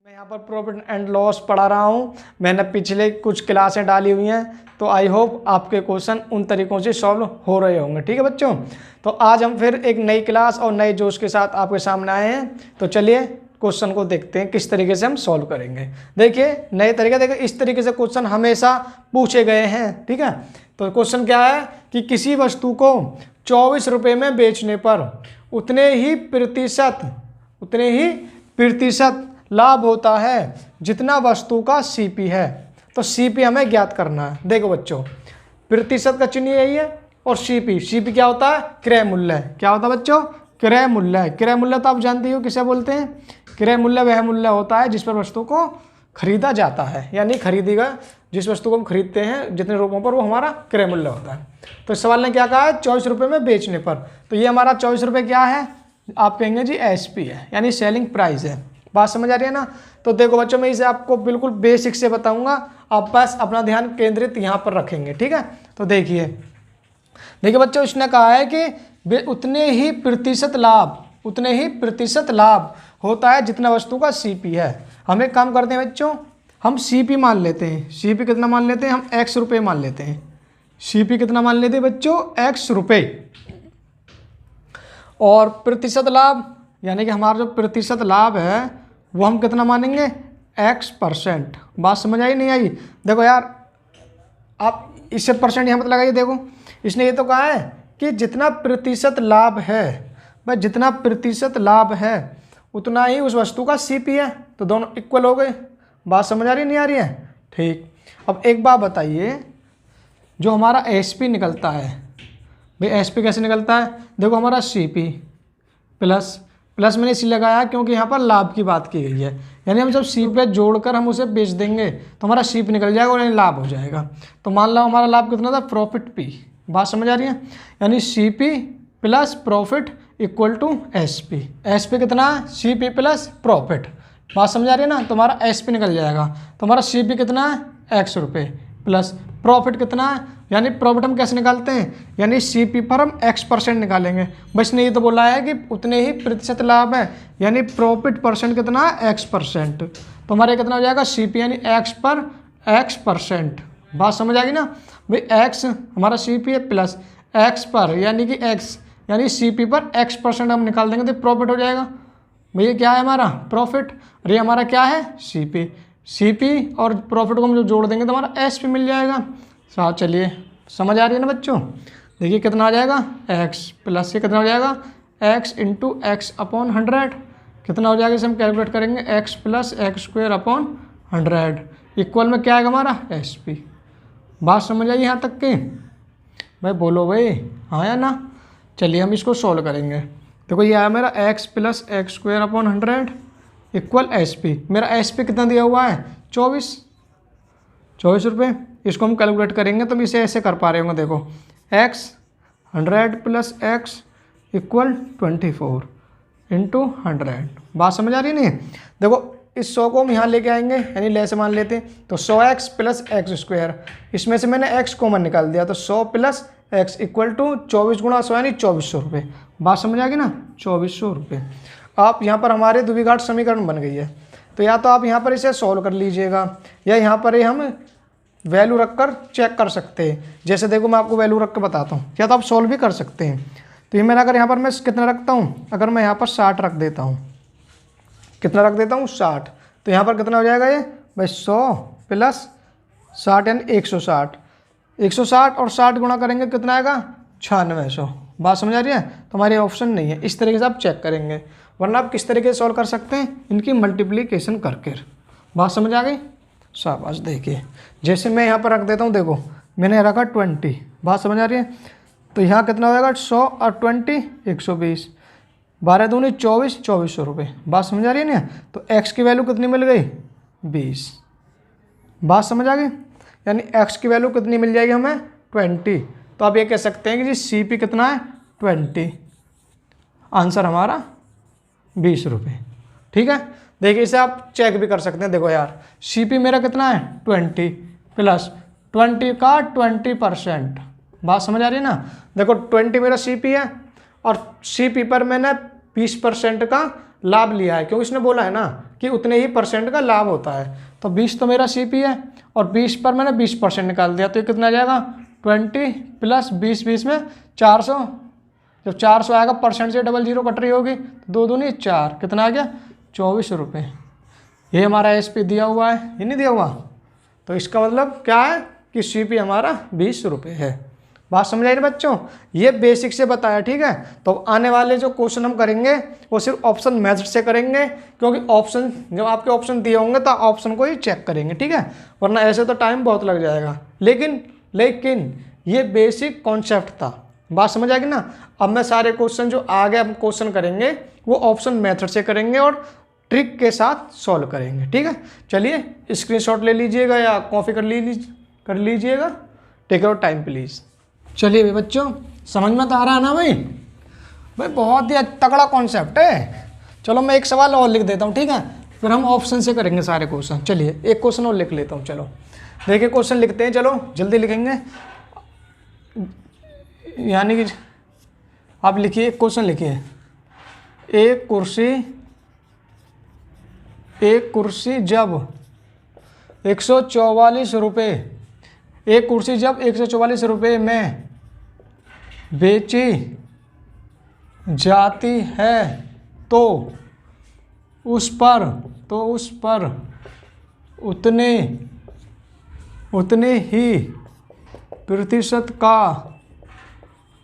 मैं यहाँ पर प्रॉफिट एंड लॉस पढ़ा रहा हूँ। मैंने पिछले कुछ क्लासें डाली हुई हैं, तो आई होप आपके क्वेश्चन उन तरीक़ों से सॉल्व हो रहे होंगे। ठीक है बच्चों, तो आज हम फिर एक नई क्लास और नए जोश के साथ आपके सामने आए हैं। तो चलिए क्वेश्चन को देखते हैं किस तरीके से हम सॉल्व करेंगे। देखिए नए तरीके, देखिए इस तरीके से क्वेश्चन हमेशा पूछे गए हैं। ठीक है, तो क्वेश्चन क्या है कि किसी वस्तु को 24 रुपये में बेचने पर उतने ही प्रतिशत लाभ होता है जितना वस्तु का सीपी है। तो सीपी हमें ज्ञात करना है। देखो बच्चों, प्रतिशत का चिन्ह यही है और सीपी क्या होता है? क्रय मूल्य। क्या होता है बच्चों? क्रय मूल्य। क्रय मूल्य तो आप जानते हो किसे बोलते हैं। क्रय मूल्य वह मूल्य होता है जिस पर वस्तु को खरीदा जाता है, यानी खरीदेगा जिस वस्तु को हम खरीदते हैं जितने रुपयों पर, वो हमारा क्रय मूल्य होता है। तो इस सवाल ने क्या कहा है? 24 रुपये में बेचने पर। तो ये हमारा 24 रुपये क्या है? आप कहेंगे जी एसपी है, यानी सेलिंग प्राइस है। बात समझ आ रही है ना? तो देखो बच्चों, मैं इसे आपको बिल्कुल बेसिक से बताऊंगा, आप बस अपना ध्यान केंद्रित यहाँ पर रखेंगे। ठीक है, तो देखिए बच्चों, इसने कहा है कि उतने ही प्रतिशत लाभ होता है जितना वस्तु का सीपी है। हम एक काम करते हैं बच्चों, हम सीपी मान लेते हैं। सीपी कितना मान लेते हैं? हम x रुपये मान लेते हैं। सीपी कितना मान लेते हैं बच्चों? x रुपये। और प्रतिशत लाभ, यानी कि हमारा जो प्रतिशत लाभ है वो हम कितना मानेंगे? x%। बात समझ आई नहीं आई? देखो यार, आप इससे परसेंट यहाँ मत लगाइए। देखो इसने ये तो कहा है कि जितना प्रतिशत लाभ है, भाई जितना प्रतिशत लाभ है उतना ही उस वस्तु का सीपी है। तो दोनों इक्वल हो गए। बात समझ आ रही नहीं आ रही है? ठीक। अब एक बात बताइए, जो हमारा एसपी निकलता है, भाई एसपी कैसे निकलता है? देखो हमारा सीपी प्लस मैंने इसलिए लगाया क्योंकि यहाँ पर लाभ की बात की गई है, यानी हम जब सीपी पे जोड़कर हम उसे बेच देंगे तो हमारा सीपी निकल जाएगा और यानी लाभ हो जाएगा। तो मान लो हमारा लाभ कितना था? Profit P. बात समझ आ रही है? यानी CP plus profit equal to SP. SP कितना है? CP plus profit. बात समझ आ रही है ना? तो हमारा एसपी निकल जाएगा। तो हमारा सीपी कितना है? x रुपये प्लस प्रॉफिट कितना है? यानी प्रॉफिट हम कैसे निकालते हैं? यानी सीपी पर हम x% निकालेंगे। बस ने ये तो बोला है कि उतने ही प्रतिशत लाभ है, यानी प्रॉफिट परसेंट कितना है? x%। तो हमारे कितना हो जाएगा? सीपी यानी x पर x%। बात समझ आ गई ना भाई? x हमारा सीपी है प्लस x पर, यानी कि x यानी सीपी पर x% हम निकाल देंगे तो प्रॉफिट हो जाएगा। भैया क्या है हमारा? प्रॉफिट। और ये हमारा क्या है? सीपी और प्रॉफिट को हम जो जोड़ देंगे तो हमारा एसपी मिल जाएगा। साथ चलिए, समझ आ रही है ना बच्चों? देखिए कितना आ जाएगा? x प्लस ये कितना हो जाएगा? x into x upon 100। कितना हो जाएगा? इसे हम कैलकुलेट करेंगे x plus x square upon 100 equal में क्या आएगा हमारा? एसपी। बात समझ आई यहाँ तक के? भाई बोलो भाई, हाँ या ना? चलिए हम इसको सॉल्व करेंगे। देखो ये आया मेरा x plus x square upon 100 equal SP. मेरा एसपी कितना दिया हुआ है? 24 रुपये। इसको हम कैलकुलेट करेंगे तो हम इसे ऐसे कर पा रहे होंगे। देखो x 100 plus x equal 24 into 100। बात समझ आ रही नहीं? देखो इस 100 को हम यहाँ लेके आएंगे, यानी ले से मान लेते हैं। तो 100x प्लस एक्स स्क्वायर, इसमें से मैंने x कॉमन निकाल दिया, तो 100 प्लस x इक्वल टू 24 गुणा 100 यानी 2400 रुपये। बात समझ आ गई ना? 2400 रुपये। आप यहाँ पर हमारे द्विघात समीकरण बन गई है। तो या तो आप यहाँ पर इसे सॉल्व कर लीजिएगा, या यहाँ पर ही हम वैल्यू रखकर चेक कर सकते हैं। जैसे देखो मैं आपको वैल्यू रख कर बताता हूँ, या तो आप सॉल्व भी कर सकते हैं। तो ये मेरा, अगर यहाँ पर मैं कितना रखता हूँ, अगर मैं यहाँ पर 60 रख देता हूँ, कितना रख देता हूँ? 60। तो यहाँ पर कितना हो जाएगा ये? भाई 100 प्लस 60 यानी 160। 160 और 60 गुणा करेंगे कितना आएगा? 9600। बात समझ आ रही है? तो हमारे ऑप्शन नहीं है। इस तरीके से आप चेक करेंगे, वरना आप किस तरीके से सॉल्व कर सकते हैं? इनकी मल्टीप्लिकेशन करके। बात समझ आ गई? शाबाश। देखिए जैसे मैं यहाँ पर रख देता हूँ, देखो मैंने रखा 20। बात समझ आ रही है? तो यहाँ कितना हो जाएगा? 100 और 20 120। 12 दूनी 24, 2400 रुपये। बात समझ आ रही है ना? तो x की वैल्यू कितनी मिल गई? 20। बात समझ आ गई? यानी x की वैल्यू कितनी मिल जाएगी हमें? 20। तो आप ये कह सकते हैं कि जी सीपी कितना है? 20। आंसर हमारा 20 रुपये। ठीक है, देखिए इसे आप चेक भी कर सकते हैं। देखो यार, सीपी मेरा कितना है? 20 प्लस 20 का 20%। बात समझ आ रही है ना? देखो 20 मेरा सीपी है और सीपी पर मैंने 20% का लाभ लिया है, क्योंकि इसने बोला है ना कि उतने ही परसेंट का लाभ होता है। तो 20 तो मेरा CP है और 20 पर मैंने 20% निकाल दिया, तो ये कितना आ जाएगा 20 प्लस 20, 20 में 400। जब 400 आएगा परसेंट से डबल जीरो कट रही होगी, तो 2 दूनी 4, कितना आ गया 24 रुपये। ये हमारा SP दिया हुआ है, ये नहीं दिया हुआ, तो इसका मतलब क्या है कि CP हमारा 20 रुपये है। बात समझ आई ना बच्चों, ये बेसिक से बताया, ठीक है। तो आने वाले जो क्वेश्चन हम करेंगे वो सिर्फ ऑप्शन मेथड से करेंगे, क्योंकि ऑप्शन जब आपके ऑप्शन दिए होंगे तो ऑप्शन को ही चेक करेंगे, ठीक है, वरना ऐसे तो टाइम बहुत लग जाएगा। लेकिन ये बेसिक कॉन्सेप्ट था, बात समझ आएगी ना। अब मैं सारे क्वेश्चन जो आगे हम क्वेश्चन करेंगे वो ऑप्शन मेथड से करेंगे और ट्रिक के साथ सॉल्व करेंगे, ठीक है। चलिए स्क्रीनशॉट ले लीजिएगा या कॉपी कर लीजिएगा, टेक योर टाइम प्लीज़। चलिए भाई बच्चों, समझ में तो आ रहा है ना भाई बहुत ही तगड़ा कॉन्सेप्ट है। चलो मैं एक सवाल और लिख देता हूँ, ठीक है, फिर हम ऑप्शन से करेंगे सारे क्वेश्चन। चलिए एक क्वेश्चन और लिख लेता हूँ, चलो देखिए क्वेश्चन लिखते हैं, चलो जल्दी लिखेंगे। यानी कि आप लिखिए, एक क्वेश्चन लिखिए, एक कुर्सी जब 144 रुपये, एक कुर्सी जब 144 रुपये में बेची जाती है तो उस पर उतने ही प्रतिशत का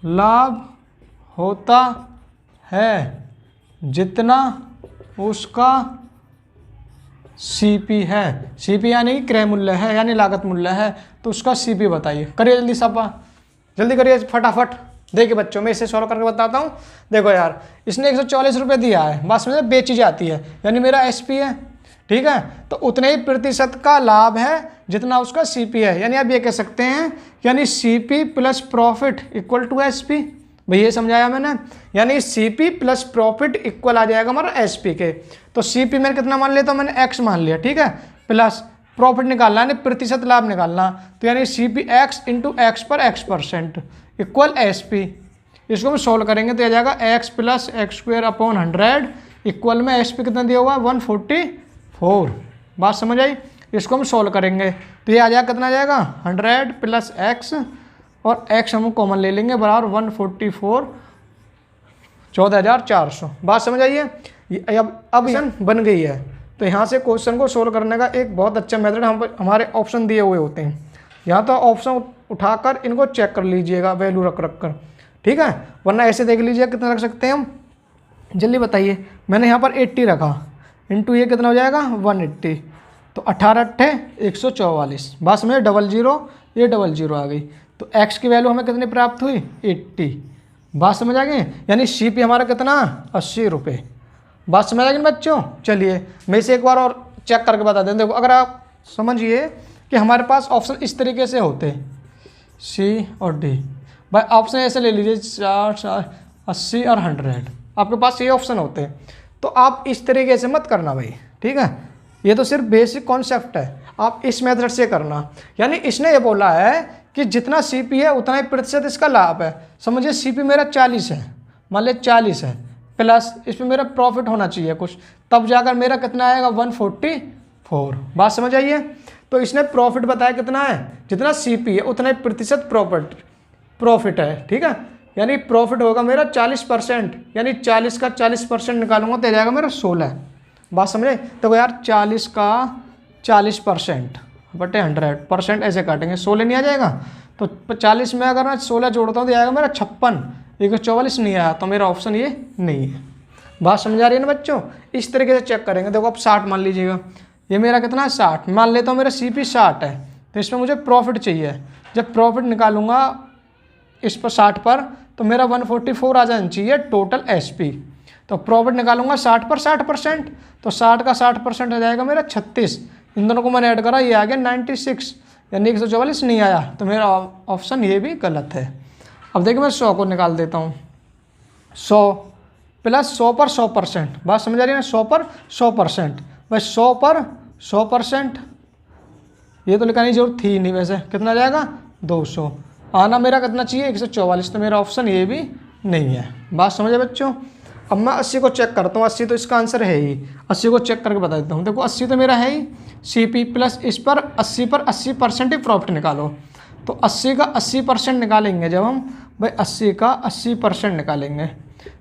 लाभ होता है जितना उसका CP है। CP यानी कि क्रय मूल्य है, यानी लागत मूल्य है, तो उसका CP बताइए। करिए जल्दी सब, जल्दी करिए फटाफट। देखिए बच्चों, मैं इसे सॉल्व करके बताता हूँ। देखो यार, इसने 144 रुपये दिया है, बस में बेची जाती है, यानी मेरा SP है, ठीक है, तो उतने ही प्रतिशत का लाभ है जितना उसका CP है। यानी आप ये कह सकते हैं यानी CP plus profit equal to SP। भाई ये समझाया मैंने, यानी CP प्लस प्रॉफिट इक्वल आ जाएगा हमारा SP के। तो CP मैंने कितना मान लिया, तो मैंने X मान लिया, ठीक है, प्लस प्रॉफिट निकालना यानी प्रतिशत लाभ निकालना, तो यानी CP X इंटू X पर X% इक्वल SP। इसको हम सोल्व करेंगे तो आ जाएगा X plus X² upon 100 equal में SP कितना दिया हुआ है 144। बात समझ आई। इसको हम सोल्व करेंगे तो ये आ जाएगा, कितना आ जाएगा 100 प्लस X और X हम कॉमन ले लेंगे बराबर 144, 14,400। बात समझ आइए। अब बन गई है, तो यहाँ से क्वेश्चन को सोल्व करने का एक बहुत अच्छा मेथड हमारे ऑप्शन दिए हुए होते हैं। यहाँ तो ऑप्शन उठाकर इनको चेक कर लीजिएगा वैल्यू रख कर, ठीक है, वरना ऐसे देख लीजिए कितना रख सकते हैं हम, जल्दी बताइए। मैंने यहाँ पर 80 रखा, इंटू ये कितना हो जाएगा 180, तो 18×144। बात समझे, 00 ये 00 आ गई, तो x की वैल्यू हमें कितनी प्राप्त हुई 80। बात समझ आ गई, यानी CP हमारा कितना 80 रुपये। बात समझ आ गई बच्चों। चलिए मैं इसे एक बार और चेक करके बता दें। देखो अगर आप समझिए कि हमारे पास ऑप्शन इस तरीके से होते हैं C और D, भाई ऑप्शन ऐसे ले लीजिए 4, 80 और 100, आपके पास ये ऑप्शन होते हैं, तो आप इस तरीके से मत करना भाई, ठीक है, ये तो सिर्फ बेसिक कॉन्सेप्ट है, आप इस मेथड से करना। यानी इसने ये बोला है कि जितना CP है उतना ही प्रतिशत इसका लाभ है। समझिए CP मेरा 40 है, मान लिया 40 है, प्लस इसमें मेरा प्रॉफिट होना चाहिए कुछ, तब जाकर मेरा कितना आएगा 144। बात समझ आइए। तो इसने प्रॉफिट बताया कितना है, जितना CP है उतना ही प्रतिशत प्रॉफिट है, ठीक है, यानी प्रॉफिट होगा मेरा 40%, यानी 40 का 40% निकालूंगा तो आ जाएगा मेरा 16। बात समझे। तो यार 40 का 40% बटे 100% ऐसे काटेंगे, 16 नहीं आ जाएगा, तो 40 में अगर मैं 16 जोड़ता हूँ तो आएगा मेरा 56, 144 नहीं आया, तो मेरा ऑप्शन ये नहीं है। बात समझ आ रही है ना बच्चों। इस तरीके से चेक करेंगे। देखो आप 60 मान लीजिएगा, ये मेरा कितना है 60, मान लेता हूँ मेरा CP 60 है, तो इसमें मुझे प्रॉफिट चाहिए। जब प्रॉफिट निकालूंगा इस पर 60 पर, तो मेरा 144 आ जाना चाहिए टोटल SP। तो प्रॉफिट निकालूंगा 60 पर 60%, तो 60 का 60% आ जाएगा मेरा 36। इन दोनों को मैंने ऐड करा, ये आ गया 96, यानी 144 नहीं आया, तो मेरा ऑप्शन ये भी गलत है। अब देखिए मैं 100 को निकाल देता हूँ, 100 प्लस 100 पर 100%। बात समझ आ रही है ना, 100 पर 100%, बस 100 पर 100%, ये तो लिखाने की जरूरत थी नहीं, वैसे कितना आ जाएगा 200। आना मेरा कितना चाहिए 144, तो मेरा ऑप्शन ये भी नहीं है। बात समझे बच्चों। अब मैं 80 को चेक करता हूँ, 80 तो इसका आंसर है ही, 80 को चेक करके बता देता हूँ। देखो 80 तो मेरा है ही, CP प्लस इस पर 80% ही प्रॉफिट निकालो। तो 80 का 80% निकालेंगे जब हम, भाई 80 का 80% निकालेंगे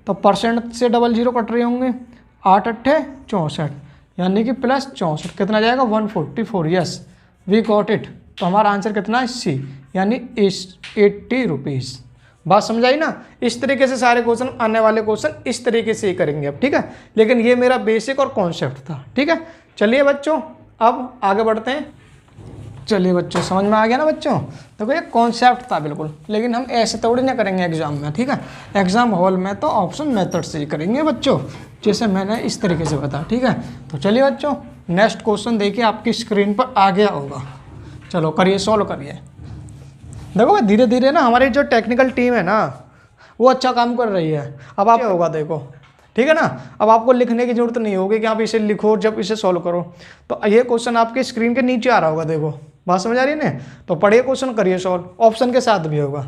तो परसेंट से डबल जीरो कट रहे होंगे, 8 अट्ठे 64, यानी कि प्लस 64 कितना जाएगा 144। Yes we got it. तो हमारा आंसर कितना है C, यानी 80 रुपीज़। बात समझ आई ना। इस तरीके से सारे क्वेश्चन, आने वाले क्वेश्चन इस तरीके से ही करेंगे अब, ठीक है। लेकिन ये मेरा बेसिक और कॉन्सेप्ट था, ठीक है। चलिए बच्चों अब आगे बढ़ते हैं। चलिए बच्चों समझ में आ गया ना बच्चों। देखो ये कॉन्सेप्ट था बिल्कुल, लेकिन हम ऐसे थोड़ी ना करेंगे एग्जाम में, ठीक है। एग्जाम हॉल में तो ऑप्शन मेथड से ही करेंगे बच्चों, जैसे मैंने इस तरीके से बताया, ठीक है। तो चलिए बच्चों नेक्स्ट क्वेश्चन देखिए, आपकी स्क्रीन पर आ गया होगा। चलो करिए, सॉल्व करिए। देखो धीरे धीरे ना हमारी जो टेक्निकल टीम है ना वो अच्छा काम कर रही है। अब आप होगा देखो, ठीक है ना। अब आपको लिखने की जरूरत नहीं होगी कि आप इसे लिखो जब इसे सॉल्व करो। तो ये क्वेश्चन आपके स्क्रीन के नीचे आ रहा होगा, देखो बात समझ आ रही है ना। तो पढ़िए क्वेश्चन, करिए सॉल्व, ऑप्शन के साथ भी होगा।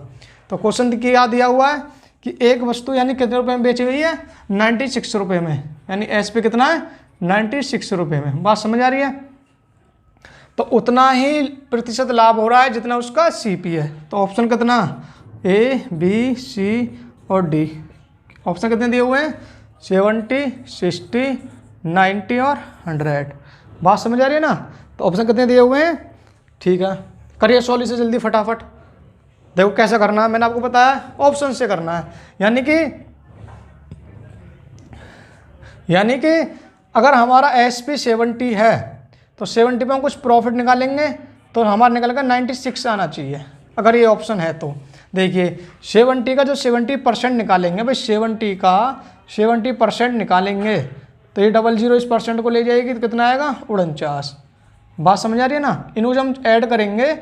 तो क्वेश्चन क्या दिया हुआ है कि एक वस्तु यानी कितने रुपए में बेची गई है, 96 रुपये में, यानी एस पे कितना है 96 रुपये में। बात समझ आ रही है। तो उतना ही प्रतिशत लाभ हो रहा है जितना उसका CP है। तो ऑप्शन कितना, A, B, C और D। ऑप्शन कितने दिए हुए हैं 70, 60, 90 और 100। बात समझ आ रही है ना। तो ऑप्शन कितने दिए हुए हैं, ठीक है। करिए सॉल्व इसे जल्दी फटाफट। देखो कैसे करना है, मैंने आपको बताया ऑप्शन से करना है। यानी कि अगर हमारा SP 70 है तो 70 पे हम कुछ प्रॉफिट निकालेंगे तो हमारा निकलेगा 96 आना चाहिए, अगर ये ऑप्शन है तो। देखिए 70 का जो 70% निकालेंगे भाई, 70 का 70% निकालेंगे तो ये डबल जीरो इस परसेंट को ले जाएगी तो कितना आएगा 49। बात समझ आ रही है ना। इनको जब हम ऐड करेंगे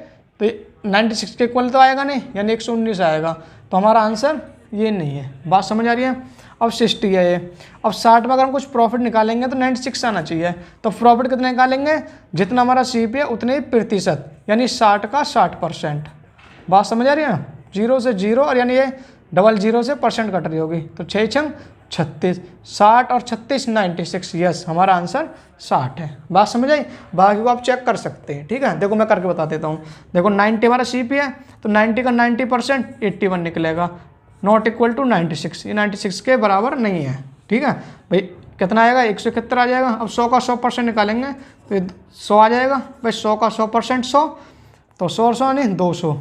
तो 96 के इक्वल तो आएगा नहीं, यानी 119 आएगा। तो हमारा आंसर ये नहीं है। बात समझ आ रही है। अब 60 है ये। अब 60 में अगर हम कुछ प्रॉफिट निकालेंगे तो 96 आना चाहिए। तो प्रॉफिट कितना निकालेंगे, जितना हमारा CP है उतने ही प्रतिशत, यानी 60 का 60%। बात समझ आ रही है। 0 से 0 और यानी ये डबल जीरो से परसेंट कट रही होगी। तो 6 छंग 36, 60 और 36 96। यस हमारा आंसर 60 है। बात समझ आई। बाकी को आप चेक कर सकते हैं, ठीक है। देखो मैं करके बता देता हूँ। देखो 90 हमारा CP है तो 90 का 90% 81 निकलेगा, नॉट इक्वल टू 96। ये 96 के बराबर नहीं है, ठीक है भाई। कितना आएगा 171 आ जाएगा। अब 100 का 100% निकालेंगे तो 100 आ जाएगा भाई। 100 का 100% 100, तो 100 नहीं 200,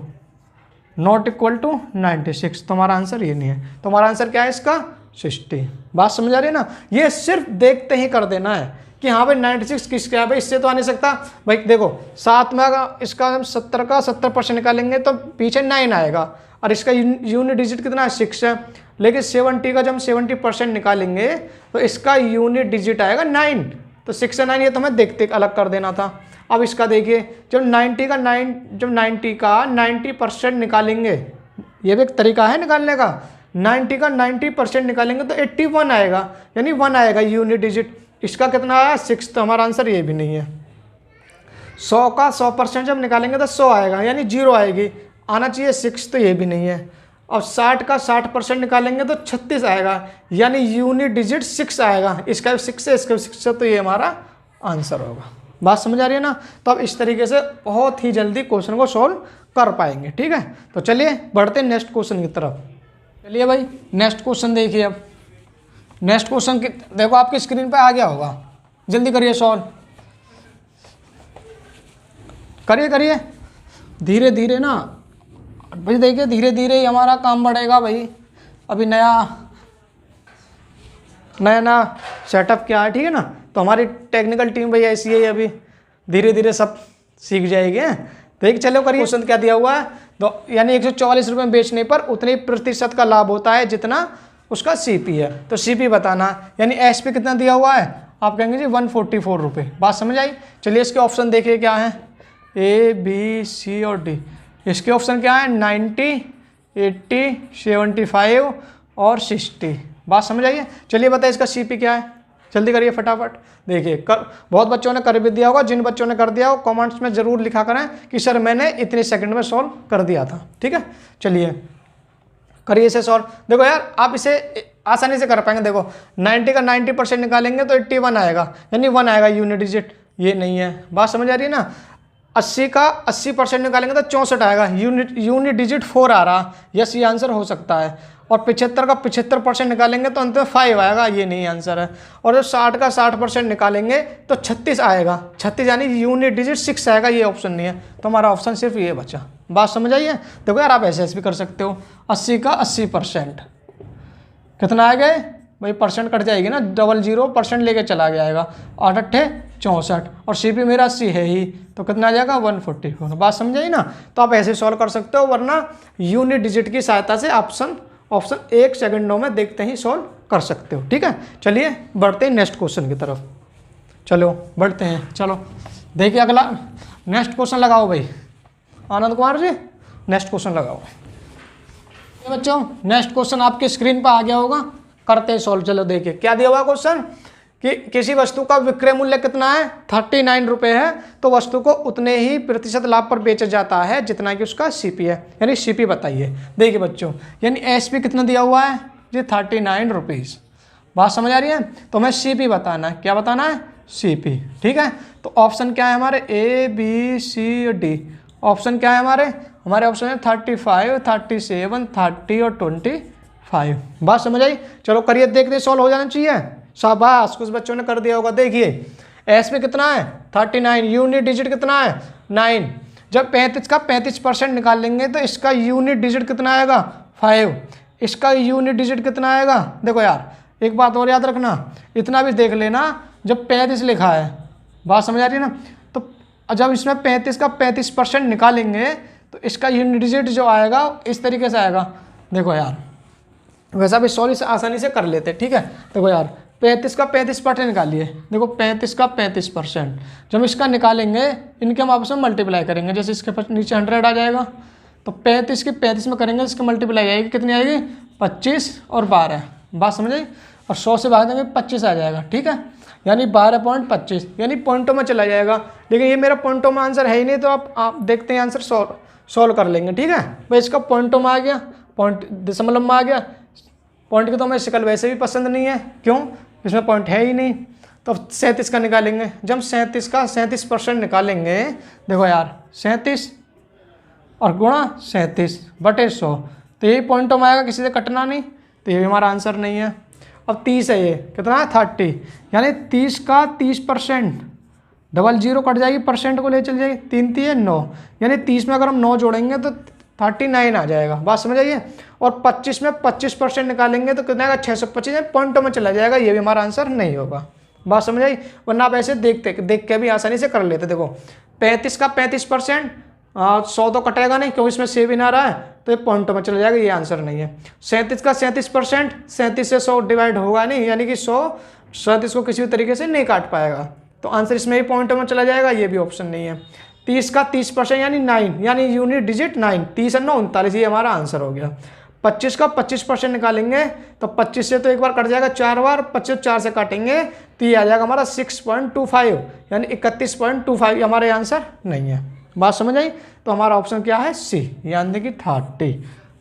नॉट इक्वल टू 96। तो हमारा आंसर ये नहीं है। तो हमारा आंसर क्या है इसका 60। बात समझ आ रही है ना। ये सिर्फ देखते ही कर देना है कि हाँ भाई 96 किसका है भाई, इससे तो आ नहीं सकता भाई। देखो 7 में अगर इसका हम 70 का 70% निकालेंगे तो पीछे 9 आएगा, और इसका यूनिट डिजिट कितना है 6 है। लेकिन 70 का जब हम 70% निकालेंगे तो इसका यूनिट डिजिट आएगा 9। तो 6 से 9 ये तो हमें देखते अलग कर देना था। अब इसका देखिए जब 90 का 90% निकालेंगे, ये भी एक तरीका है निकालने का। 90 का 90% निकालेंगे तो 81 आएगा, यानी 1 आएगा यूनिट डिजिट। इसका कितना आया 6। तो हमारा आंसर ये भी नहीं है। 100 का 100% जब निकालेंगे तो 100 आएगा, यानी 0 आएगी, आना चाहिए 6। तो ये भी नहीं है। और 60 का 60% निकालेंगे तो 36 आएगा, यानी यूनिट डिजिट 6 आएगा। इसका भी 6 है, इसका भी 6 है। तो ये हमारा आंसर होगा। बात समझ आ रही है ना। तो अब इस तरीके से बहुत ही जल्दी क्वेश्चन को सॉल्व कर पाएंगे, ठीक है। तो चलिए बढ़ते हैं नेक्स्ट क्वेश्चन की तरफ। चलिए भाई नेक्स्ट क्वेश्चन देखिए। अब नेक्स्ट क्वेश्चन की देखो आपकी स्क्रीन पे आ गया होगा, जल्दी करिए सॉल्व, करिए धीरे धीरे ना भाई। देखिए धीरे धीरे ही हमारा काम बढ़ेगा भाई। अभी नया सेटअप क्या है, ठीक है ना। तो हमारी टेक्निकल टीम भाई ऐसी है, अभी धीरे धीरे सब सीख जाएगी। तो एक चलो करिए। क्वेश्चन क्या दिया हुआ है, तो यानी 144 रुपये में बेचने पर उतने प्रतिशत का लाभ होता है जितना उसका CP है। तो CP बताना, यानी SP कितना दिया हुआ है, आप कहेंगे जी 144 रुपये। बात समझ आई। चलिए इसके ऑप्शन देखिए क्या है, A, B, C और D। इसके ऑप्शन क्या है 90, 80, 75 और 60। बात समझ आइए। चलिए बताइए इसका CP क्या है, जल्दी करिए फटाफट। देखिए बहुत बच्चों ने कर भी दिया होगा। जिन बच्चों ने कर दिया हो कमेंट्स में ज़रूर लिखा करें कि सर मैंने इतने सेकंड में सॉल्व कर दिया था, ठीक है। चलिए करिए इसे सॉल्व। देखो यार आप इसे आसानी से कर पाएंगे। देखो 90 का 90% निकालेंगे तो 81 आएगा, यानी 1 आएगा यूनिट डिजिट, ये नहीं है। बात समझ आ रही है ना। 80 का 80% निकालेंगे तो 64 आएगा, यूनिट डिजिट 4 आ रहा, यस ये आंसर हो सकता है। और 75 का 75% निकालेंगे तो अंत में 5 आएगा, ये नहीं आंसर है। और जब 60 का 60% निकालेंगे तो 36 आएगा, 36 यानी यूनिट डिजिट 6 आएगा, ये ऑप्शन नहीं है। तो हमारा ऑप्शन सिर्फ ये बचा। बात समझ आई है। देखो यार आप ऐसे भी कर सकते हो, 80 का 80% कितना आ गए भाई, परसेंट कट जाएगी ना, 00% लेके चला जाएगा, 8 अट्ठे 64 और CP मेरा 80 है ही, तो कितना आ जाएगा 144। बात समझ आई ना। तो आप ऐसे सॉल्व कर सकते हो, वरना यूनिट डिजिट की सहायता से ऑप्शन 1 सेकंडों में देखते ही सॉल्व कर सकते हो। ठीक है, चलिए बढ़ते हैं नेक्स्ट क्वेश्चन की तरफ। चलो बढ़ते हैं, चलो देखिए अगला नेक्स्ट क्वेश्चन लगाओ भाई आनंद कुमार जी, नेक्स्ट क्वेश्चन लगाओ। ये बच्चों नेक्स्ट क्वेश्चन आपकी स्क्रीन पर आ गया होगा, करते हैं सॉल्व। चलो देखिए क्या दिया हुआ क्वेश्चन कि किसी वस्तु का विक्रय मूल्य कितना है, 39 रुपये है, तो वस्तु को उतने ही प्रतिशत लाभ पर बेचा जाता है जितना कि उसका CP है, यानी CP बताइए। देखिए बच्चों, यानी SP कितना दिया हुआ है, ये 39 रुपीज़। बात समझ आ रही है। तो हमें CP बताना है, क्या बताना है, CP। ठीक है, तो ऑप्शन क्या है हमारे, A B C D। Option क्या है हमारे ऑप्शन है 35, 37, 30 और 25। बात समझ आई। चलो करिए, देखते सॉल्व हो जाना चाहिए। शाबाश, कुछ बच्चों ने कर दिया होगा। देखिए SP कितना है 39, यूनिट डिजिट कितना है 9। जब 35 का 35% निकाल लेंगे तो इसका यूनिट डिजिट कितना आएगा 5। इसका यूनिट डिजिट कितना आएगा, देखो यार एक बात और याद रखना, इतना भी देख लेना, जब 35 लिखा है, बात समझ आ रही है ना, तो जब इसमें 35 का 35% निकालेंगे तो इसका यूनिट डिजिट जो आएगा इस तरीके से आएगा। देखो यार वैसा भी सॉल्व आसानी से कर लेते। ठीक है, देखो यार 35 का 35% निकालिए। देखो 35 का 35% जब इसका निकालेंगे, इनके हम आपस में मल्टीप्लाई करेंगे, जैसे इसके नीचे 100 आ जाएगा, तो 35 के 35 में करेंगे, इसके मल्टीप्लाई आएगी, कितनी आएगी 25 और 12। बात समझ आई। और 100 से भाग देंगे 25 आ जाएगा। ठीक है, यानी 12.25, यानी पॉइंटों में चला जाएगा। लेकिन ये मेरा पॉइंटों में आंसर है ही नहीं, तो आप देखते हैं आंसर सॉल्व कर लेंगे। ठीक है भाई, इसका पॉइंटों में आ गया, पॉइंट दशमलव में आ गया। पॉइंट की तो हमें शक्ल वैसे भी पसंद नहीं है, क्यों, इसमें पॉइंट है ही नहीं। तो 37 का निकालेंगे, जब 37 का 37% निकालेंगे, देखो यार 37 और गुणा 37/100, तो यही पॉइंटों में आएगा, किसी से कटना नहीं, तो ये भी हमारा आंसर नहीं है। अब 30 है, ये कितना है 30, यानी 30 का 30%, 00 कट जाएगी, परसेंट को ले चल जाएगी, 3 3 9, यानी 30 में अगर हम 9 जोड़ेंगे तो 39 आ जाएगा। बात समझ आइए। और 25 में 25% निकालेंगे तो कितना आएगा 625, पॉइंटों में चला जाएगा, ये भी हमारा आंसर नहीं होगा। बात समझ आई। वरना आप ऐसे देख के भी आसानी से कर लेते। देखो 35 का 35%, 100 तो कटेगा नहीं क्योंकि इसमें से भी ना रहा है, तो ये पॉइंटों में चला जाएगा, ये आंसर नहीं है। 37 का 37%, 37 से 100 डिवाइड होगा नहीं, यानी कि 100 37 को किसी भी तरीके से नहीं काट पाएगा, तो आंसर इसमें ही पॉइंटों में चला जाएगा, ये भी ऑप्शन नहीं है। 30 का 30% यानी 9, यानी यूनिट डिजिट 9, 30 और 9 39, ये हमारा आंसर हो गया। 25 का 25% निकालेंगे तो 25 से तो एक बार कट जाएगा 4 बार, 25 4 से काटेंगे तो ये आ जाएगा हमारा 6.25, यानी 31.25, हमारा आंसर नहीं है। बात समझ आई। तो हमारा ऑप्शन क्या है C, यानी कि 30।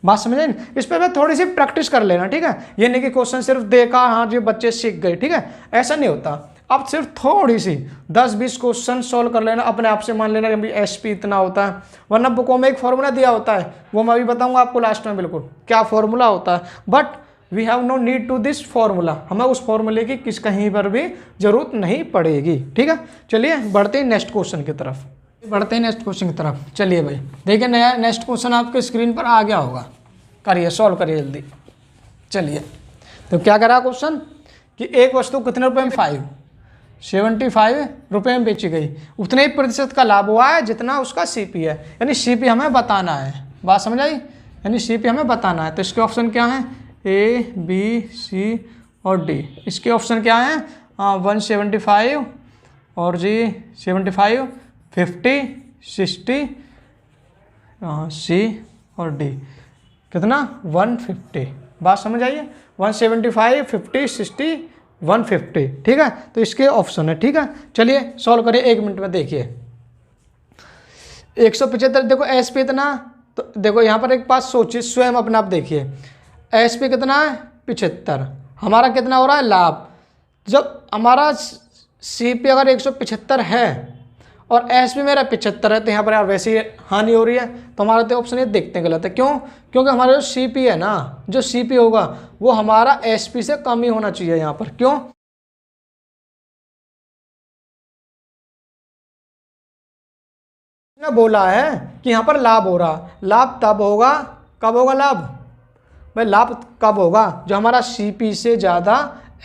बात समझ आई। इस पर थोड़ी सी प्रैक्टिस कर लेना। ठीक है, ये नहीं कि क्वेश्चन सिर्फ देखा, हाँ जी बच्चे सीख गए, ठीक है, ऐसा नहीं होता। अब सिर्फ थोड़ी सी 10-20 क्वेश्चन सॉल्व कर लेना, अपने आप से मान लेना कि SP इतना होता है, वरना बुकों में एक फॉर्मूला दिया होता है, वो मैं अभी बताऊंगा आपको लास्ट में बिल्कुल क्या फॉर्मूला होता है, but we have no need to this formula, हमें उस फॉर्मूले की कहीं पर भी जरूरत नहीं पड़ेगी। ठीक है, चलिए बढ़ते हैं नेक्स्ट क्वेश्चन की तरफ, चलिए भाई देखिए नया नेक्स्ट क्वेश्चन आपके स्क्रीन पर आ गया होगा, करिए सॉल्व करिए जल्दी। चलिए तो क्या करा क्वेश्चन कि एक वस्तु कितने रुपए में 75 रुपये में बेची गई, उतने ही प्रतिशत का लाभ हुआ है जितना उसका CP है, यानी CP हमें बताना है। बात समझ आई, यानी CP हमें बताना है। तो इसके ऑप्शन क्या हैं, A B C और D। इसके ऑप्शन क्या हैं, 175 और जी 75, 50, 60, C और D, कितना 150। बात समझ आइए, 175, 50, 60, 150। ठीक है, तो इसके ऑप्शन है। ठीक है, चलिए सॉल्व करिए 1 मिनट में। देखिए 175, देखो SP इतना, तो देखो यहाँ पर एक बात सोचिए स्वयं अपने आप, देखिए SP कितना है 75, हमारा कितना हो रहा है लाभ। जब हमारा CP अगर 175 है और SP मेरा 75 है, तो यहाँ पर यार वैसे ही हानि हो रही है, तो हमारा तो ऑप्शन ये देखते हैं गलत है। क्यों? क्योंकि हमारा जो CP है ना, जो CP होगा वो हमारा SP से कम ही होना चाहिए यहाँ पर। क्यों? ने बोला है कि यहाँ पर लाभ हो रहा, लाभ तब होगा, कब होगा लाभ भाई? लाभ कब होगा? जो हमारा CP से ज़्यादा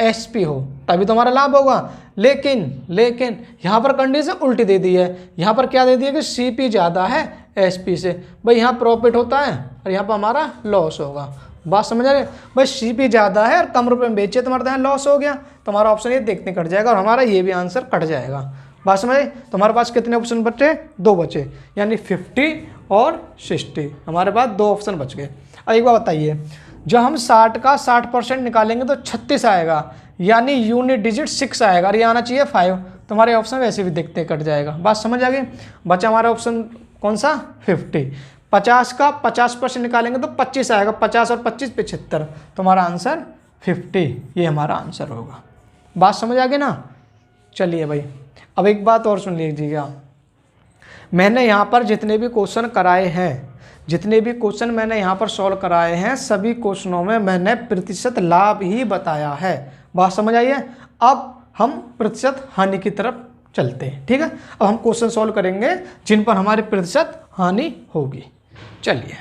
SP हो, तभी तो हमारा लाभ होगा। लेकिन यहाँ पर कंडीशन उल्टी दे दी है। यहाँ पर क्या दे दिया कि CP ज़्यादा है SP से, भाई यहाँ प्रॉफिट होता है और यहाँ पर हमारा लॉस होगा। बात समझ आ रही है भाई? CP ज़्यादा है और कम रुपए में बेचे तो हमारा लॉस हो गया, तो हमारा ऑप्शन ये देखने कट जाएगा और हमारा ये भी आंसर कट जाएगा। बात समझ आई? तो हमारे पास कितने ऑप्शन बचे? 2 बचे, यानी 50 और 60। हमारे पास 2 ऑप्शन बच गए। अब एक बात बताइए, जब हम 60 का 60% निकालेंगे तो 36 आएगा, यानी यूनिट डिजिट 6 आएगा और ये आना चाहिए 5, तो हमारे ऑप्शन वैसे भी देखते कट जाएगा। बात समझ आ गई? बचा हमारा ऑप्शन कौन सा? 50। 50 का 50% निकालेंगे तो 25 आएगा, 50 और 25 75, तो हमारा आंसर 50, ये हमारा आंसर होगा। बात समझ आ गई ना? चलिए भाई, अब एक बात और सुन लीजिएगा। मैंने यहाँ पर जितने भी क्वेश्चन कराए हैं, जितने भी क्वेश्चन मैंने यहाँ पर सॉल्व कराए हैं, सभी क्वेश्चनों में मैंने प्रतिशत लाभ ही बताया है। बात समझ आई है? अब हम प्रतिशत हानि की तरफ चलते हैं, ठीक है? अब हम क्वेश्चन सॉल्व करेंगे जिन पर हमारी प्रतिशत हानि होगी। चलिए,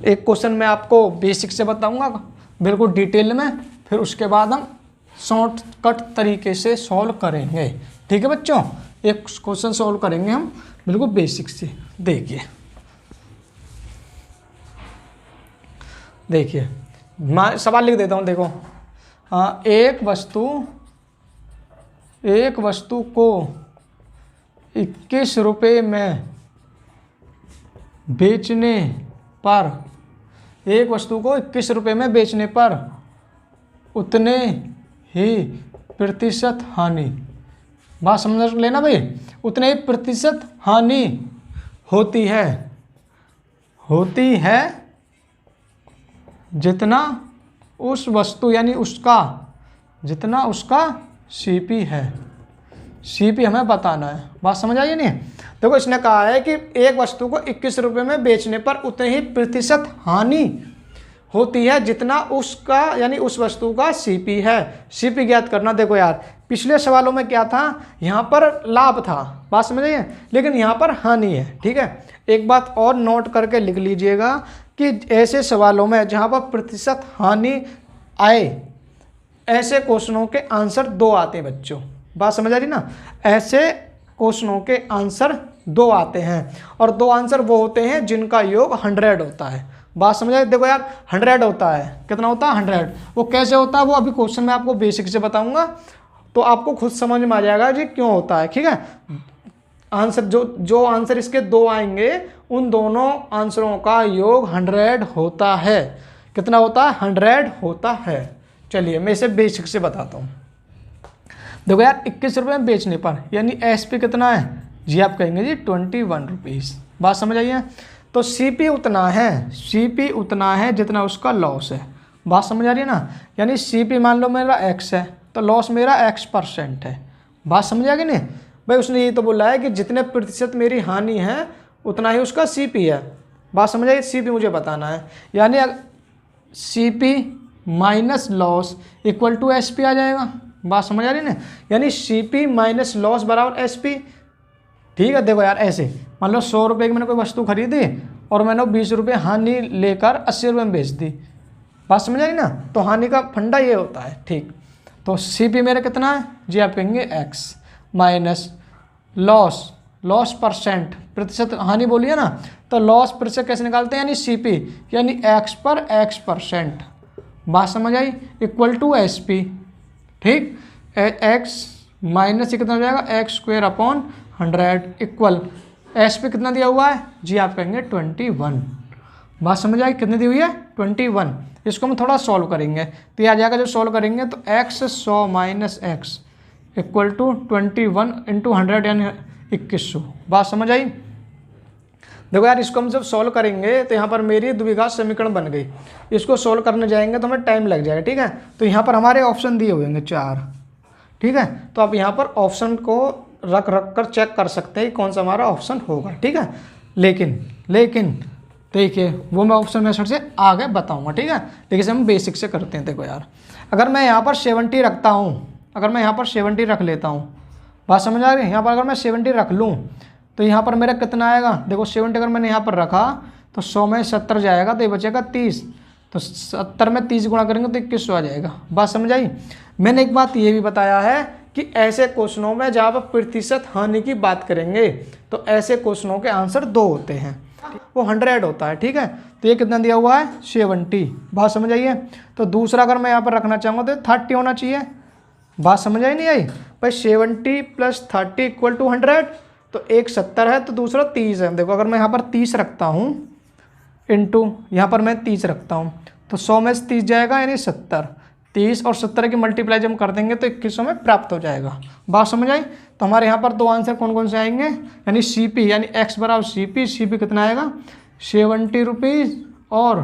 एक क्वेश्चन मैं आपको बेसिक से बताऊंगा बिल्कुल डिटेल में, फिर उसके बाद हम शॉर्टकट तरीके से सॉल्व करेंगे, ठीक है बच्चों? एक क्वेश्चन सॉल्व करेंगे हम बिल्कुल बेसिक से। देखिए सवाल लिख देता हूँ। देखो, एक वस्तु को 21 रुपये में बेचने पर, एक वस्तु को 21 रुपये में बेचने पर उतने ही प्रतिशत हानि, बात समझ लेना भाई, उतने ही प्रतिशत हानि होती है जितना उस वस्तु यानी उसका, जितना उसका CP है। CP हमें बताना है। बात समझ आई नहीं? देखो, इसने कहा है कि एक वस्तु को 21 रुपये में बेचने पर उतने ही प्रतिशत हानि होती है जितना उसका यानी उस वस्तु का CP है। CP ज्ञात करना। देखो यार, पिछले सवालों में क्या था? यहाँ पर लाभ था, बात समझ आइए, लेकिन यहाँ पर हानि है, ठीक है? एक बात और नोट करके लिख लीजिएगा कि ऐसे सवालों में जहाँ पर प्रतिशत हानि आए, ऐसे क्वेश्चनों के आंसर 2 आते हैं बच्चों। बात समझ आ रही ना? ऐसे क्वेश्चनों के आंसर 2 आते हैं और 2 आंसर वो होते हैं जिनका योग 100 होता है। बात समझ आई? देखो यार, 100 होता है। कितना होता है? 100। वो कैसे होता है वो अभी क्वेश्चन में आपको बेसिक से बताऊंगा, तो आपको खुद समझ में आ जाएगा जी क्यों होता है, ठीक है? आंसर जो आंसर इसके 2 आएंगे, उन दोनों आंसरों का योग 100 होता है। कितना होता है? 100 होता है। चलिए मैं इसे बेसिक से बताता हूँ। देखो यार, 21 रुपये में बेचने पर यानी SP कितना है जी? आप कहेंगे जी 21 रुपीज़। बात समझ आई है? तो CP उतना है जितना उसका लॉस है। बात समझ आ रही है ना? यानी CP मान लो मेरा X है तो लॉस मेरा X% है। बात समझ आ गई नहीं भाई? उसने ये तो बोला है कि जितने प्रतिशत मेरी हानि है उतना ही उसका CP है। बात समझ आई? CP मुझे बताना है, यानी CP minus loss equal to SP आ जाएगा। बात समझ आ रही है ना? यानी CP माइनस लॉस बराबर SP, ठीक है? देखो यार, ऐसे मान लो 100 रुपये की मैंने कोई वस्तु खरीदी और मैंने 20 रुपये हानि लेकर 80 रुपये में बेच दी। बात समझ आई ना? तो हानि का फंडा ये होता है, ठीक? तो CP मेरा कितना है जी? आप कहेंगे X माइनस लॉस परसेंट, प्रतिशत हानि बोलिए ना, तो लॉस प्रतिशत कैसे निकालते हैं? यानी CP यानी X पर X%। बात समझ आई? इक्वल टू SP, ठीक? X माइनस ये कितना हो जाएगा? X² इक्वल SP कितना दिया हुआ है जी? आप कहेंगे 21। बात समझ आई? कितनी दी हुई है? 21। इसको हम थोड़ा सॉल्व करेंगे तो ये आ जाएगा। जब सॉल्व करेंगे तो X100 minus X equal to 21 into 100 यानी 2100। बात समझ आई? देखो यार, इसको हम जब सॉल्व करेंगे तो यहाँ पर मेरी द्विघात समीकरण बन गई। इसको सॉल्व करने जाएंगे तो हमें टाइम लग जाएगा, ठीक है। तो यहाँ पर हमारे ऑप्शन दिए हुए होंगे 4, ठीक है। तो आप यहाँ पर ऑप्शन को रख कर चेक कर सकते हैं कौन सा हमारा ऑप्शन होगा, ठीक है। लेकिन देखिए, वो मैं ऑप्शन मेथड से आगे बताऊंगा, ठीक है। लेकिन इसे हम बेसिक से करते हैं। देखो यार, अगर मैं यहाँ पर 70 रखता हूँ, अगर मैं यहाँ पर 70 रख लेता हूँ, बात समझ आ रही है। यहाँ पर अगर मैं 70 रख लूँ तो यहाँ पर मेरा कितना आएगा, देखो 70 अगर मैंने यहाँ पर रखा तो 100 में 70 जाएगा तो ये बचेगा 30, तो 70 में 30 गुणा करेंगे तो 2100 आ जाएगा। बात समझ आई। मैंने एक बात ये भी बताया है कि ऐसे क्वेश्चनों में जब आप प्रतिशत हानि की बात करेंगे तो ऐसे क्वेश्चनों के आंसर 2 होते हैं, वो 100 होता है, ठीक है। तो ये कितना दिया हुआ है 70, बात समझ आइए। तो दूसरा अगर मैं यहाँ पर रखना चाहूँगा तो 30 होना चाहिए। बात समझ आई नहीं आई भाई। 70 + 30 = 100, तो एक 70 है तो दूसरा 30 है। देखो अगर मैं यहाँ पर 30 रखता हूँ इंटू यहाँ पर मैं 30 रखता हूँ तो 100 में से 30 जाएगा यानी 70, 30 और 70 की मल्टीप्लाई जब हम कर देंगे तो 2100 में प्राप्त हो जाएगा। बात समझ आई। तो हमारे यहाँ पर 2 आंसर कौन कौन से आएंगे, यानी CP यानी x बराबर CP। CP कितना आएगा 70 रुपीज़ और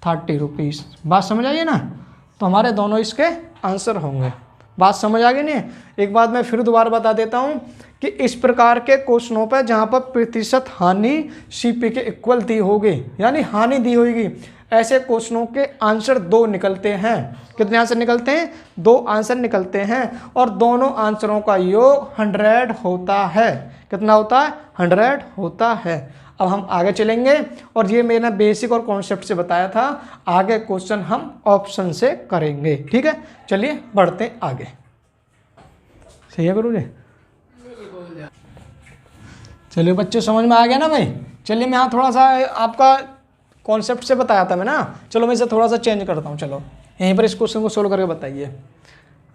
30 रुपीज़। बात समझ आइए ना। तो हमारे दोनों इसके आंसर होंगे। बात समझ आ गई नहीं। एक बात मैं फिर दोबारा बता देता हूँ कि इस प्रकार के क्वेश्चनों पर जहाँ पर प्रतिशत हानि CP के इक्वल दी होगी, यानी हानि दी होगी, ऐसे क्वेश्चनों के आंसर 2 निकलते हैं। कितने आंसर निकलते हैं, 2 आंसर निकलते हैं और दोनों आंसरों का योग 100 होता है। कितना होता है 100 होता है। अब हम आगे चलेंगे और ये मैंने बेसिक और कॉन्सेप्ट से बताया था, आगे क्वेश्चन हम ऑप्शन से करेंगे, ठीक है। चलिए बढ़ते हैं आगे। सही है गुरु जी। चलिए बच्चे समझ में आ गया ना भाई। चलिए मैं यहाँ थोड़ा सा आपका कॉन्सेप्ट से बताया था मैं ना, चलो मैं इसे थोड़ा सा चेंज करता हूँ। चलो यहीं पर इस क्वेश्चन को सोल्व करके बताइए।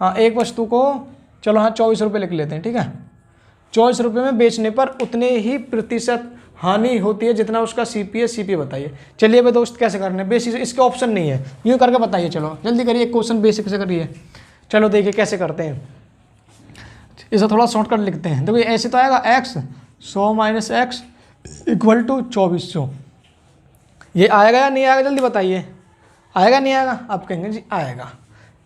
हाँ, एक वस्तु को चलो हाँ 24 रुपये लिख लेते हैं, ठीक है। 24 रुपये में बेचने पर उतने ही प्रतिशत हानि होती है जितना उसका CP है। CP बताइए। चलिए भाई दोस्त कैसे करना है, बेसिक इसके ऑप्शन नहीं है, यूँ करके बताइए। चलो जल्दी करिए, क्वेश्चन बेसिक से करिए। चलो देखिए कैसे करते हैं, इसे थोड़ा शॉर्टकट लिखते हैं। देखो ऐसे तो आएगा x 100 - x = 2400। ये आएगा या नहीं आएगा, जल्दी बताइए। आएगा नहीं आएगा, आप कहेंगे जी आएगा।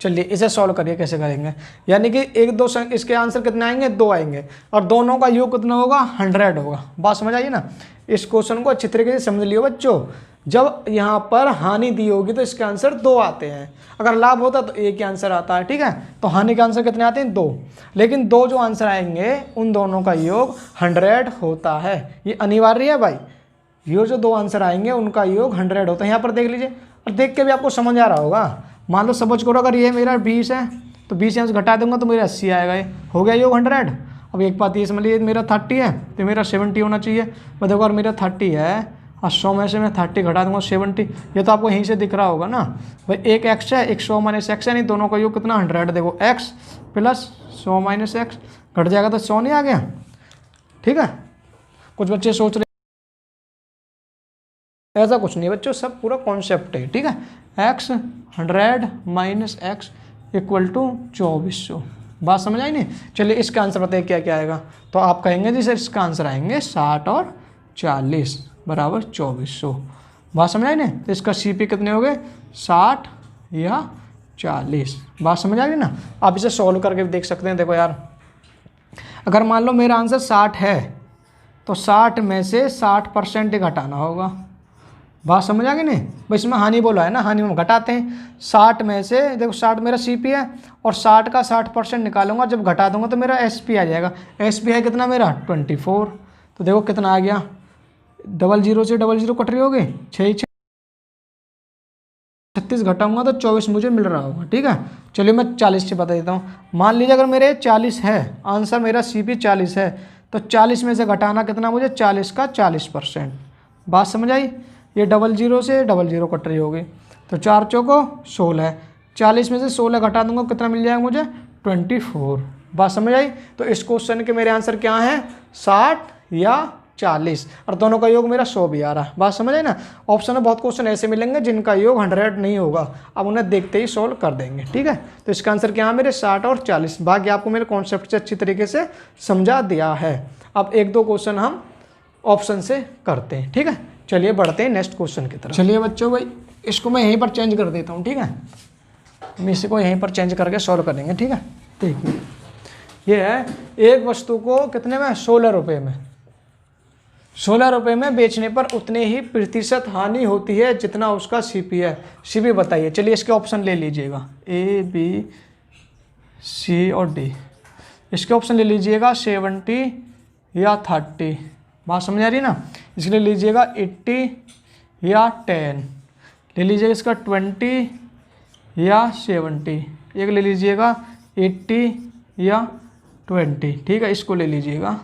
चलिए इसे सॉल्व करिए, कैसे करेंगे। यानी कि 1 2 इसके आंसर कितने आएंगे, 2 आएंगे और दोनों का योग कितना होगा 100 होगा। बात समझ आइए ना। इस क्वेश्चन को अच्छी तरीके से समझ लियो बच्चों। जब यहाँ पर हानि दी होगी तो इसके आंसर 2 आते हैं, अगर लाभ होता तो 1 ही आंसर आता है, ठीक है। तो हानि के आंसर कितने आते हैं 2, लेकिन 2 जो आंसर आएंगे उन दोनों का योग 100 होता है। ये अनिवार्य है भाई। ये जो 2 आंसर आएंगे उनका योग 100 होता है। यहाँ पर देख लीजिए और देख के भी आपको समझ आ रहा होगा। मान लो सपोज करो अगर ये मेरा 20 है तो 20 यहाँ से घटा दूंगा तो मेरा 80 आएगा। ये हो गया योग 100। अब एक बात ये समझ लीजिए, मेरा 30 है तो मेरा 70 होना चाहिए। मैं देखो अगर मेरा 30 है और 100 में से मैं 30 घटा दूंगा 70, ये तो आपको यहीं से दिख रहा होगा ना भाई। एक x है, एक 100 - x है, नहीं दोनों का योग कितना 100। देखो x + 100 - x घट जाएगा तो 100 नहीं आ गया, ठीक है। कुछ बच्चे सोच रहे ऐसा कुछ नहीं बच्चों, सब पूरा कॉन्सेप्ट है, ठीक है। x 100 - x = 2400। बात समझ आई नहीं। चलिए इसका आंसर बताइए क्या क्या आएगा। तो आप कहेंगे जी सर इसका आंसर आएंगे 60 और 40 बराबर 2400। बात समझ आई नहीं। तो इसका CP कितने हो गए 60 या 40। बात समझ आ गई ना। आप इसे सॉल्व करके देख सकते हैं। देखो यार, अगर मान लो मेरा आंसर 60 है तो 60 में से 60% ही घटाना होगा। बात समझ आ गई नहीं भाई। इसमें हानि बोला है ना, हानि हम घटाते हैं। 60 में से देखो 60 मेरा CP है और 60 का 60% निकालूंगा, जब घटा दूंगा तो मेरा SP आ जाएगा। SP है कितना मेरा 24। तो देखो कितना आ गया, 00 से 00 कट रही होगी, 6 36 घटाऊंगा तो 24 मुझे मिल रहा होगा, ठीक है। चलिए मैं 40 से बता देता हूँ। मान लीजिए अगर मेरे 40 है, आंसर मेरा CP 40 है तो 40 में से घटाना कितना मुझे 40 का 40%। बात समझ आई। ये 00 से 00 कट रही होगी तो 4 चौको 16, 40 में से 16 घटा दूंगा कितना मिल जाएगा मुझे 24। बात समझ आई। तो इस क्वेश्चन के मेरे आंसर क्या हैं 60 या 40 और दोनों का योग मेरा 100 भी आ रहा है। बात समझ आई ना। ऑप्शन में बहुत क्वेश्चन ऐसे मिलेंगे जिनका योग 100 नहीं होगा, अब उन्हें देखते ही सोल्व कर देंगे, ठीक है। तो इसका आंसर क्या है मेरे 60 और 40। बाकी आपको मेरे कॉन्सेप्ट से अच्छी तरीके से समझा दिया है। अब 1 2 क्वेश्चन हम ऑप्शन से करते हैं। ठीक है, चलिए बढ़ते हैं नेक्स्ट क्वेश्चन की तरफ। चलिए बच्चों भाई इसको मैं यहीं पर चेंज कर देता हूँ। ठीक है, हम इसको यहीं पर चेंज करके सॉल्व करेंगे। ठीक है, देखिए ये है एक वस्तु को कितने में 16 रुपये में 16 रुपये में बेचने पर उतने ही प्रतिशत हानि होती है जितना उसका सीपी है। सीपी बताइए। चलिए इसके ऑप्शन ले लीजिएगा, ए बी सी और डी। इसके ऑप्शन ले लीजिएगा 70 या 30, बात समझ आ रही है ना। इसके लिए लीजिएगा 80 या 10, ले लीजिएगा इसका 20 या 70, एक ले लीजिएगा 80 या 20। ठीक है, इसको ले लीजिएगा,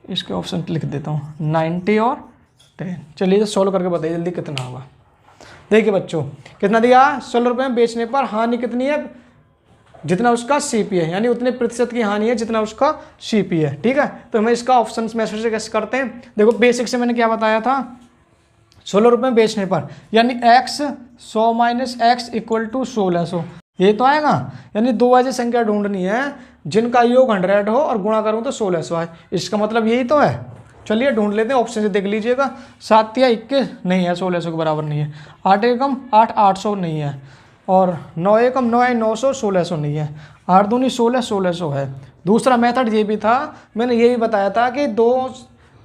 इसके ऑप्शन लिख देता हूँ 90 और 10। चलिए सॉल्व करके बताइए जल्दी कितना होगा। देखिए बच्चों कितना दिया, 16 रुपये में बेचने पर हानि कितनी है, जितना उसका सीपी है, यानी उतने प्रतिशत की हानि है जितना उसका सीपी है। ठीक है, तो हमें इसका ऑप्शन मैसेज से कैसे करते हैं। देखो बेसिक से मैंने क्या बताया था, 16 रुपये में बेचने पर यानी x 100 minus x equal to 1600, ये तो आएगा। यानी दो ऐसी संख्या ढूंढनी है जिनका योग 100 हो और गुणा करूँ तो 1600 आए, इसका मतलब यही तो है। चलिए ढूंढ लेते हैं, ऑप्शन से देख लीजिएगा। 7 या 21 नहीं है, 1600 के बराबर नहीं है। 8 एकम 8, 800 नहीं है। और 9 एकम 9 है 900, 1600 नहीं है। 8 दूनी 16, 1600 है। दूसरा मेथड ये भी था, मैंने ये भी बताया था कि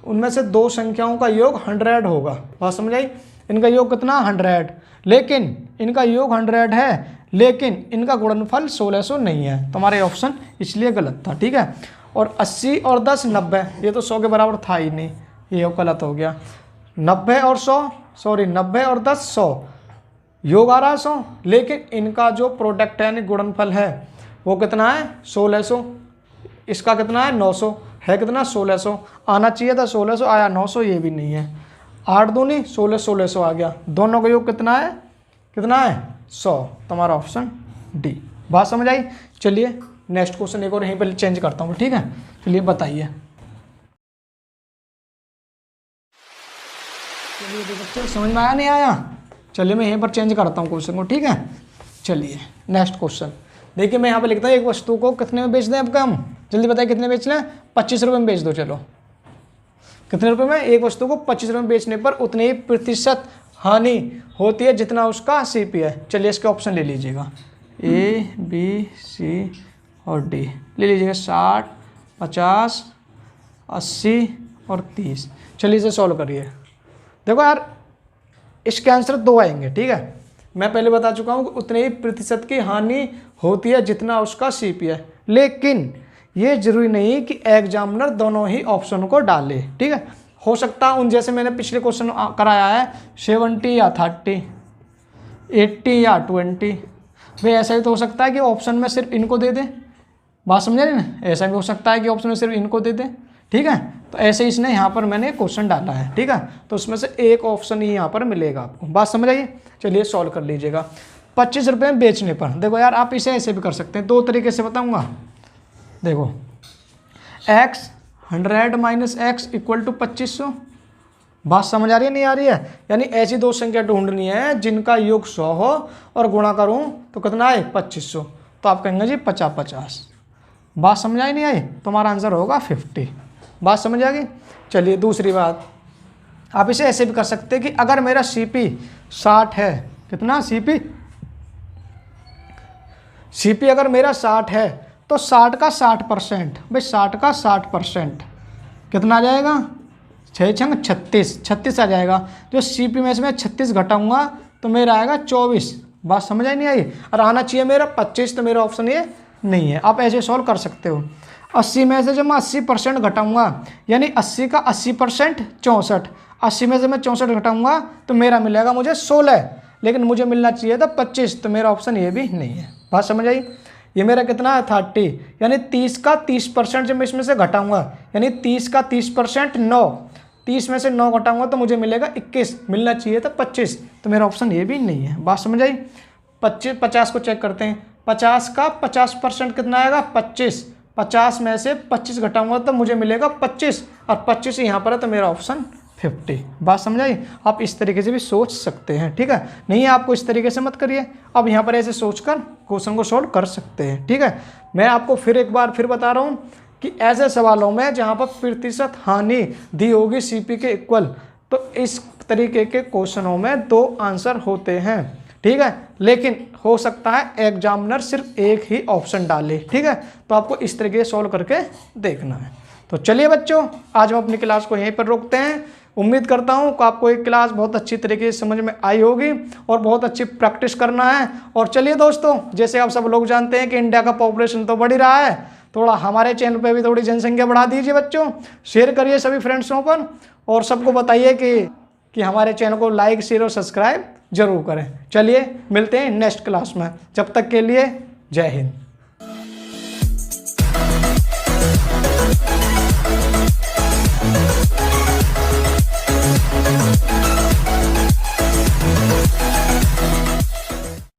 उनमें से दो संख्याओं का योग 100 होगा। बात समझ आई। इनका योग कितना 100, लेकिन इनका योग 100 है लेकिन इनका गुणनफल 1600 नहीं है। तुम्हारे ऑप्शन इसलिए गलत था। ठीक है, और 80 और 10 90, ये तो 100 के बराबर था ही नहीं, ये गलत हो गया। 90 और 100 सॉरी 90 और 10 100, योग आ रहा है 100, लेकिन इनका जो प्रोडक्ट है यानी गुणनफल है वो कितना है 1600। इसका कितना है 900, है कितना 1600, आना चाहिए था 1600, आया 900, ये भी नहीं है। 8 दूनी 16, 1600 आ गया। दोनों का योग कितना है 100, तुम्हारा ऑप्शन डी। बात समझ आई। चलिए नेक्स्ट क्वेश्चन एक और यहीं पर चेंज करता हूँ। ठीक है, चलिए बताइए। चलिए बच्चों समझ में आया नहीं आया। चलिए मैं यहीं पर चेंज करता हूँ क्वेश्चन को। ठीक है, चलिए नेक्स्ट क्वेश्चन देखिए, मैं यहाँ पर लिखता हूँ एक वस्तु को कितने में बेच दें आपका, हम जल्दी बताइए कितने बेच लें। 25 रुपये में बेच दो। चलो कितने रुपये में, एक वस्तु को 25 रुपये में बेचने पर उतने ही प्रतिशत हानि होती है जितना उसका सीपी है। चलिए इसके ऑप्शन ले लीजिएगा, ए बी सी और डी ले लीजिएगा। 60, 50, 80 और 30। चलिए इसे सॉल्व करिए। देखो यार इसके आंसर 2 आएंगे। ठीक है, मैं पहले बता चुका हूँ कि उतने ही प्रतिशत की हानि होती है जितना उसका सीपी है, लेकिन ये जरूरी नहीं कि एग्जामिनर दोनों ही ऑप्शन को डाले। ठीक है, हो सकता है उन जैसे मैंने पिछले क्वेश्चन कराया है 70 या 30, 80 या 20, वे ऐसा भी तो हो सकता है कि ऑप्शन में सिर्फ इनको दे दें। बात समझ रहे ना, ऐसा भी हो सकता है कि ऑप्शन में सिर्फ इनको दे दें। ठीक है, तो ऐसे इसने यहाँ पर मैंने क्वेश्चन डाला है। ठीक है, तो उसमें से एक ऑप्शन ही यहाँ पर मिलेगा आपको। बात समझ आइए। चलिए सॉल्व कर लीजिएगा। 25 रुपये में बेचने पर, देखो यार आप इसे ऐसे भी कर सकते हैं, 2 तरीके से बताऊँगा। देखो x 100 minus x equal to 2500। बात समझ आ रही है नहीं आ रही है। यानी ऐसी दो संख्या ढूंढनी है जिनका योग 100 हो और गुणा करूं तो कितना है 2500, तो आप कहेंगे जी 50-50। बात समझ आई नहीं आई, तुम्हारा आंसर होगा 50। बात समझ आ गई। चलिए दूसरी बात, आप इसे ऐसे भी कर सकते हैं कि अगर मेरा सीपी 60 है, कितना सीपी अगर मेरा 60 है तो 60 का 60%, भाई 60 का 60% कितना आ जाएगा, 6 छंग 36 आ जाएगा। जो सीपी में से मैं 36 घटाऊंगा तो मेरा आएगा 24। बात समझ आई नहीं आई। और आना चाहिए मेरा 25, तो मेरा ऑप्शन ये नहीं है। आप ऐसे सॉल्व कर सकते हो। 80 में से जब मैं 80% घटाऊंगा, यानी 80 का 80% 64, 80 में से मैं 64 घटाऊंगा तो मेरा मिलेगा मुझे 16, लेकिन मुझे मिलना चाहिए था 25, तो मेरा ऑप्शन ये भी नहीं है। बात समझ आई। ये मेरा कितना है 30, यानी 30 का 30% जब मैं इसमें से घटाऊंगा, यानी 30 का 30% 9, 30 में से 9 घटाऊंगा तो मुझे मिलेगा 21, मिलना चाहिए था 25, तो मेरा ऑप्शन ये भी नहीं है। बात समझ आई। 50 को चेक करते हैं। 50 का 50% कितना आएगा 25, 50 में से 25 घटाऊंगा तो मुझे मिलेगा 25, और 25 यहाँ पर है तो मेरा ऑप्शन 50। बात समझ आई। आप इस तरीके से भी सोच सकते हैं। ठीक है, नहीं आपको इस तरीके से मत करिए, अब यहाँ पर ऐसे सोचकर क्वेश्चन को सॉल्व कर सकते हैं। ठीक है, मैं आपको फिर एक बार फिर बता रहा हूँ कि ऐसे सवालों में जहाँ पर प्रतिशत हानि दी होगी CP के इक्वल, तो इस तरीके के क्वेश्चनों में 2 आंसर होते हैं। ठीक है, लेकिन हो सकता है एग्जामिनर सिर्फ एक ही ऑप्शन डाले। ठीक है, तो आपको इस तरीके से सॉल्व करके देखना है। तो चलिए बच्चों, आज हम अपनी क्लास को यहीं पर रोकते हैं। उम्मीद करता हूँ कि आपको एक क्लास बहुत अच्छी तरीके से समझ में आई होगी और बहुत अच्छी प्रैक्टिस करना है। और चलिए दोस्तों, जैसे आप सब लोग जानते हैं कि इंडिया का पॉपुलेशन तो बढ़ ही रहा है, थोड़ा हमारे चैनल पे भी थोड़ी जनसंख्या बढ़ा दीजिए बच्चों। शेयर करिए सभी फ्रेंड्सों पर और सबको बताइए कि हमारे चैनल को लाइक, शेयर और सब्सक्राइब जरूर करें। चलिए मिलते हैं नेक्स्ट क्लास में, जब तक के लिए जय हिंद।